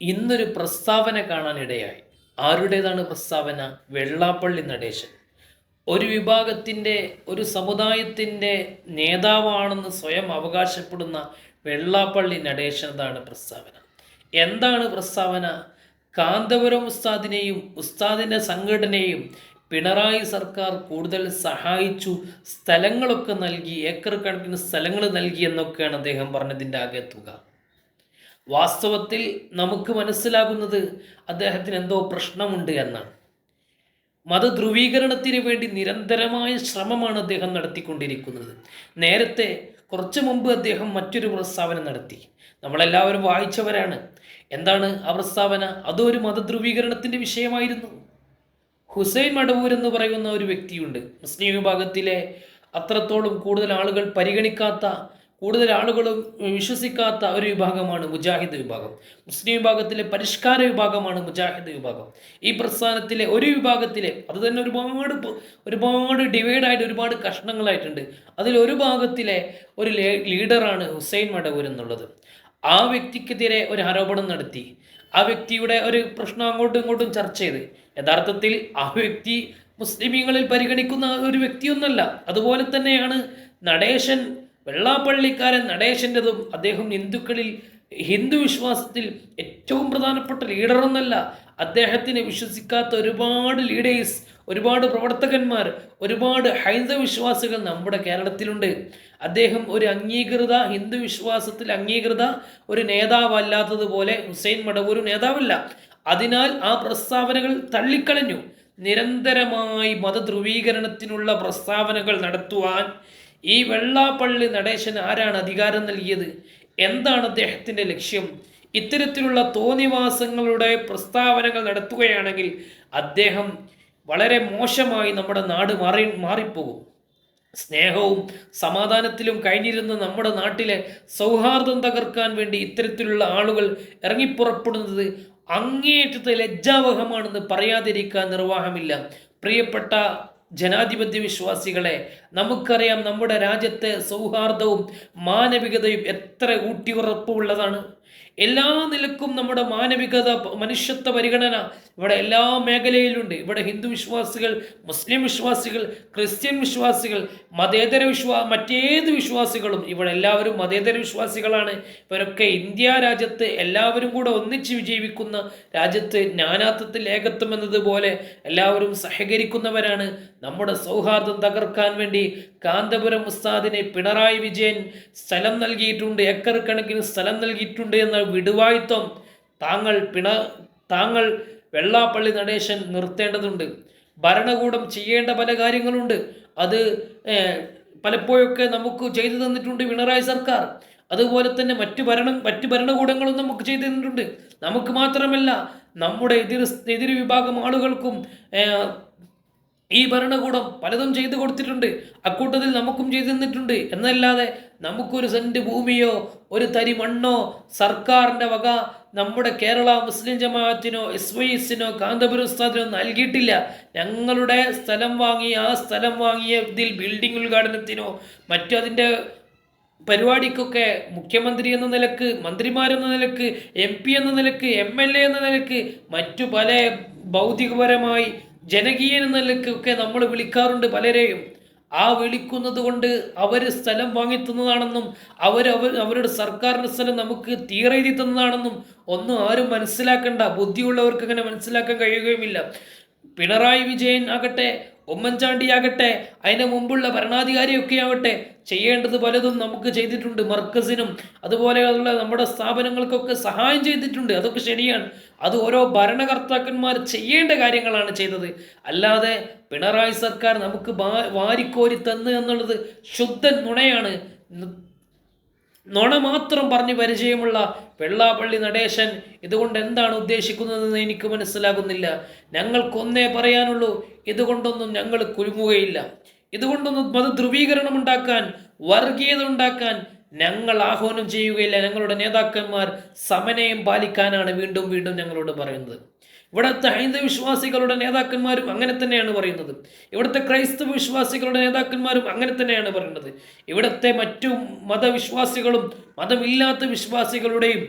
ഇന്നൊരു പ്രസ്താവന കാണാനിടയായി. ആരുടേതാണ് പ്രസ്താവന? വെള്ളാപ്പള്ളി നടേശൻ. ഒരു വിഭാഗത്തിൻ്റെ, ഒരു സമുദായത്തിൻ്റെ നേതാവാണെന്ന് സ്വയം അവകാശപ്പെടുന്ന വെള്ളാപ്പള്ളി നടേശനതാണ് പ്രസ്താവന. എന്താണ് പ്രസ്താവന? കാന്തപുരം ഉസ്താദിനെയും ഉസ്താദിൻ്റെ സംഘടനയെയും പിണറായി സർക്കാർ കൂടുതൽ സഹായിച്ചു, സ്ഥലങ്ങളൊക്കെ നൽകി, ഏക്കർ കണക്കിന് സ്ഥലങ്ങൾ നൽകി എന്നൊക്കെയാണ് അദ്ദേഹം പറഞ്ഞതിൻ്റെ ആകെ തുക. വാസ്തവത്തിൽ നമുക്ക് മനസ്സിലാകുന്നത് അദ്ദേഹത്തിന് എന്തോ പ്രശ്നമുണ്ട് എന്നാണ്. മതധ്രുവീകരണത്തിന് വേണ്ടി നിരന്തരമായ ശ്രമമാണ് അദ്ദേഹം നടത്തിക്കൊണ്ടിരിക്കുന്നത്. നേരത്തെ കുറച്ചു മുമ്പ് അദ്ദേഹം മറ്റൊരു പ്രസ്താവന നടത്തി. നമ്മളെല്ലാവരും വായിച്ചവരാണ്. എന്താണ് ആ പ്രസ്താവന? അതൊരു മതധ്രുവീകരണത്തിൻ്റെ വിഷയമായിരുന്നു. ഹുസൈൻ മടവൂർ എന്ന് പറയുന്ന ഒരു വ്യക്തിയുണ്ട്. മുസ്ലിം വിഭാഗത്തിലെ അത്രത്തോളം കൂടുതൽ ആളുകൾ പരിഗണിക്കാത്ത, കൂടുതൽ ആളുകളും വിശ്വസിക്കാത്ത ഒരു വിഭാഗമാണ് മുജാഹിദ് വിഭാഗം. മുസ്ലിം വിഭാഗത്തിലെ പരിഷ്കാര വിഭാഗമാണ് മുജാഹിദ് വിഭാഗം. ഈ പ്രസ്ഥാനത്തിലെ ഒരു വിഭാഗത്തിലെ, അത് തന്നെ ഒരുപാട് ഡിവൈഡായിട്ട് ഒരുപാട് കഷ്ണങ്ങളായിട്ടുണ്ട്. അതിലൊരു ഭാഗത്തിലെ ഒരു ലീഡറാണ് ഹുസൈൻ മടവൂർ എന്നുള്ളത്. ആ വ്യക്തിക്കെതിരെ ഒരു ആരോപണം നടത്തി. ആ വ്യക്തിയുടെ ഒരു പ്രശ്നം അങ്ങോട്ടും ഇങ്ങോട്ടും ചർച്ച ചെയ്ത്, യഥാർത്ഥത്തിൽ ആ വ്യക്തി മുസ്ലിമീങ്ങളിൽ പരിഗണിക്കുന്ന ഒരു വ്യക്തിയൊന്നല്ല. അതുപോലെ തന്നെയാണ് നടേശൻ, വെള്ളാപ്പള്ളിക്കാരൻ നടേശൻ്റെതും. അദ്ദേഹം ഹിന്ദു വിശ്വാസത്തിൽ ഏറ്റവും പ്രധാനപ്പെട്ട ലീഡറൊന്നല്ല. അദ്ദേഹത്തിന് വിശ്വസിക്കാത്ത ഒരുപാട് ലീഡേഴ്സ്, ഒരുപാട് പ്രവർത്തകന്മാർ, ഒരുപാട് ഹൈന്ദവ വിശ്വാസികൾ നമ്മുടെ കേരളത്തിലുണ്ട്. അദ്ദേഹം ഒരു ഹിന്ദു വിശ്വാസത്തിൽ അംഗീകൃത ഒരു നേതാവല്ലാത്തതുപോലെ ഹുസൈൻ മടവൂർ നേതാവല്ല. അതിനാൽ ആ പ്രസ്താവനകൾ തള്ളിക്കളഞ്ഞു. നിരന്തരമായി മതധ്രുവീകരണത്തിനുള്ള പ്രസ്താവനകൾ നടത്തുവാൻ ഈ വെള്ളാപ്പള്ളി നടേശന് ആരാണ് അധികാരം നൽകിയത്? എന്താണ് അദ്ദേഹത്തിൻ്റെ ലക്ഷ്യം? ഇത്തരത്തിലുള്ള തോന്നിവാസങ്ങളുടെ പ്രസ്താവനകൾ നടത്തുകയാണെങ്കിൽ അദ്ദേഹം വളരെ മോശമായി നമ്മുടെ നാട് മാറിപ്പോകും. സ്നേഹവും സമാധാനത്തിലും കഴിഞ്ഞിരുന്ന നമ്മുടെ നാട്ടിലെ സൗഹാർദ്ദം തകർക്കാൻ വേണ്ടി ഇത്തരത്തിലുള്ള ആളുകൾ ഇറങ്ങിപ്പുറപ്പെടുന്നത് അങ്ങേയറ്റത്തെ ലജ്ജാവഹമാണെന്ന് പറയാതിരിക്കാൻ നിർവാഹമില്ല. പ്രിയപ്പെട്ട ജനാധിപത്യ വിശ്വാസികളെ, നമുക്കറിയാം നമ്മുടെ രാജ്യത്തെ സൗഹാർദ്ദവും മാനവികതയും എത്ര ഊട്ടിയുറപ്പുള്ളതാണ്. എല്ലാ നിലക്കും നമ്മുടെ മാനവികത, മനുഷ്യത്വ പരിഗണന ഇവിടെ എല്ലാ മേഖലയിലുണ്ട്. ഇവിടെ ഹിന്ദു വിശ്വാസികൾ, മുസ്ലിം വിശ്വാസികൾ, ക്രിസ്ത്യൻ വിശ്വാസികൾ, മറ്റേത് വിശ്വാസികളും ഇവിടെ എല്ലാവരും മതേതര വിശ്വാസികളാണ്. ഇവരൊക്കെ ഇന്ത്യ രാജ്യത്ത് എല്ലാവരും കൂടെ ഒന്നിച്ച് ജീവിക്കുന്ന രാജ്യത്ത് നാനാത്വത്തിൽ ഏകത്വം എന്നതുപോലെ എല്ലാവരും സഹകരിക്കുന്നവരാണ്. നമ്മുടെ സൗഹാർദ്ദം തകർക്കാൻ വേണ്ടി കാന്തപുരം ഉസ്താദിനെ പിണറായി വിജയൻ സ്ഥലം നൽകിയിട്ടുണ്ട്, ഏക്കർ കണക്കിന് സ്ഥലം നൽകിയിട്ടുണ്ട് എന്ന വിടുവായിത്വം താങ്കൾ വെള്ളാപ്പള്ളി നടേശൻ നിർത്തേണ്ടതുണ്ട്. ഭരണകൂടം ചെയ്യേണ്ട പല കാര്യങ്ങളുണ്ട്. അത് പലപ്പോഴൊക്കെ നമുക്ക് ചെയ്തു തന്നിട്ടുണ്ട് പിണറായി സർക്കാർ. അതുപോലെ തന്നെ മറ്റു ഭരണകൂടങ്ങളും നമുക്ക് ചെയ്തു തന്നിട്ടുണ്ട്. നമുക്ക് മാത്രമല്ല, നമ്മുടെ എതിർ വിഭാഗം ആളുകൾക്കും ഈ ഭരണകൂടം പലതും ചെയ്തു കൊടുത്തിട്ടുണ്ട്. അക്കൂട്ടത്തിൽ നമുക്കും ചെയ്തു തന്നിട്ടുണ്ട്. എന്നല്ലാതെ നമുക്കൊരു സെന്റ് ഭൂമിയോ ഒരു തരി മണ്ണോ സർക്കാരിൻ്റെ വക നമ്മുടെ കേരള മുസ്ലിം ജമാഅത്തിനോ SYSനോ കാന്തപുരം ഉസ്താദിനോ നൽകിയിട്ടില്ല. ഞങ്ങളുടെ സ്ഥലം വാങ്ങി, ആ സ്ഥലം വാങ്ങിയ ഇതിൽ ബിൽഡിംഗ് ഉദ്ഘാടനത്തിനോ അതിൻ്റെ പരിപാടിക്കൊക്കെ മുഖ്യമന്ത്രി എന്ന നിലക്ക്, മന്ത്രിമാരെന്ന നിലക്ക്, MP എന്ന നിലക്ക്, MLA എന്ന നിലക്ക്, മറ്റു പല ഭൗതികപരമായി ജനകീയ നിലക്കൊക്കെ നമ്മൾ വിളിക്കാറുണ്ട് പലരെയും. ആ വിളിക്കുന്നത് കൊണ്ട് അവർ സ്ഥലം വാങ്ങിത്തന്നതാണെന്നും അവരുടെ സർക്കാരിൻ്റെ സ്ഥലം നമുക്ക് തീരെഴുതി തന്നതാണെന്നും ഒന്നും ആരും മനസ്സിലാക്കണ്ട. ബുദ്ധിയുള്ളവർക്ക് അങ്ങനെ മനസ്സിലാക്കാൻ കഴിയുകയുമില്ല. പിണറായി വിജയൻ ആകട്ടെ, ഉമ്മൻചാണ്ടി ആകട്ടെ, അതിന് മുമ്പുള്ള ഭരണാധികാരിയൊക്കെ ആവട്ടെ, ചെയ്യേണ്ടത് പലതും നമുക്ക് ചെയ്തിട്ടുണ്ട്. മർക്കസിനും അതുപോലെയുള്ള നമ്മുടെ സ്ഥാപനങ്ങൾക്കൊക്കെ സഹായം ചെയ്തിട്ടുണ്ട്. അതൊക്കെ ശരിയാണ്. അത് ഓരോ ഭരണകർത്താക്കന്മാർ ചെയ്യേണ്ട കാര്യങ്ങളാണ് ചെയ്തത്. അല്ലാതെ പിണറായി സർക്കാർ നമുക്ക് വാരിക്കോരി തന്നു എന്നുള്ളത് ശുദ്ധൻ നുണയാണ്. നുണ മാത്രം പറഞ്ഞ് പരിചയമുള്ള വെള്ളാപ്പള്ളി നടേശൻ ഇതുകൊണ്ട് എന്താണ് ഉദ്ദേശിക്കുന്നതെന്ന് എനിക്ക് മനസ്സിലാകുന്നില്ല. ഞങ്ങൾക്കൊന്നേ പറയാനുള്ളൂ, ഇതുകൊണ്ടൊന്നും ഞങ്ങൾ കുലുങ്ങുകയില്ല. ഇതുകൊണ്ടൊന്നും മതധ്രുവീകരണം ഉണ്ടാക്കാൻ, വർഗീയത ഉണ്ടാക്കാൻ ഞങ്ങൾ ആഹ്വാനം ചെയ്യുകയില്ല. ഞങ്ങളുടെ നേതാക്കന്മാർ സമന്വയം പാലിക്കാനാണ് വീണ്ടും വീണ്ടും ഞങ്ങളോട് പറയുന്നത്. ഇവിടുത്തെ ഹൈന്ദവ വിശ്വാസികളുടെ നേതാക്കന്മാരും അങ്ങനെ തന്നെയാണ് പറയുന്നത്. ഇവിടുത്തെ ക്രൈസ്തവ വിശ്വാസികളുടെ നേതാക്കന്മാരും അങ്ങനെ തന്നെയാണ് പറയുന്നത്. ഇവിടുത്തെ മറ്റു മതവിശ്വാസികളും മതമില്ലാത്ത വിശ്വാസികളുടെയും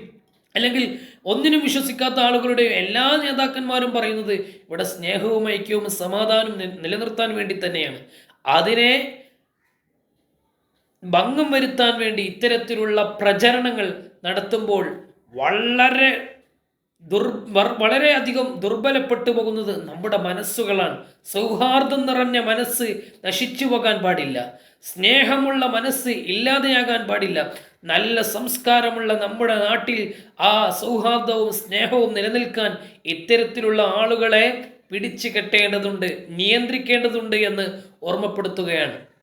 അല്ലെങ്കിൽ ഒന്നിനും വിശ്വസിക്കാത്ത ആളുകളുടെ എല്ലാ നേതാക്കന്മാരും പറയുന്നത് ഇവിടെ സ്നേഹവും ഐക്യവും സമാധാനവും നിലനിർത്താൻ വേണ്ടി തന്നെയാണ്. അതിനെ ഭംഗം വരുത്താൻ വേണ്ടി ഇത്തരത്തിലുള്ള പ്രചരണങ്ങൾ നടത്തുമ്പോൾ വളരെയധികം ദുർബലപ്പെട്ടു പോകുന്നത് നമ്മുടെ മനസ്സുകളാണ്. സൗഹാർദ്ദം നിറഞ്ഞ മനസ്സ് നശിച്ചു പോകാൻ പാടില്ല. സ്നേഹമുള്ള മനസ്സ് ഇല്ലാതെയാകാൻ പാടില്ല. നല്ല സംസ്കാരമുള്ള നമ്മുടെ നാട്ടിൽ ആ സൗഹാർദ്ദവും സ്നേഹവും നിലനിൽക്കാൻ ഇത്തരത്തിലുള്ള ആളുകളെ പിടിച്ചു കെട്ടേണ്ടതുണ്ട്, നിയന്ത്രിക്കേണ്ടതുണ്ട് എന്ന് ഓർമ്മപ്പെടുത്തുകയാണ്.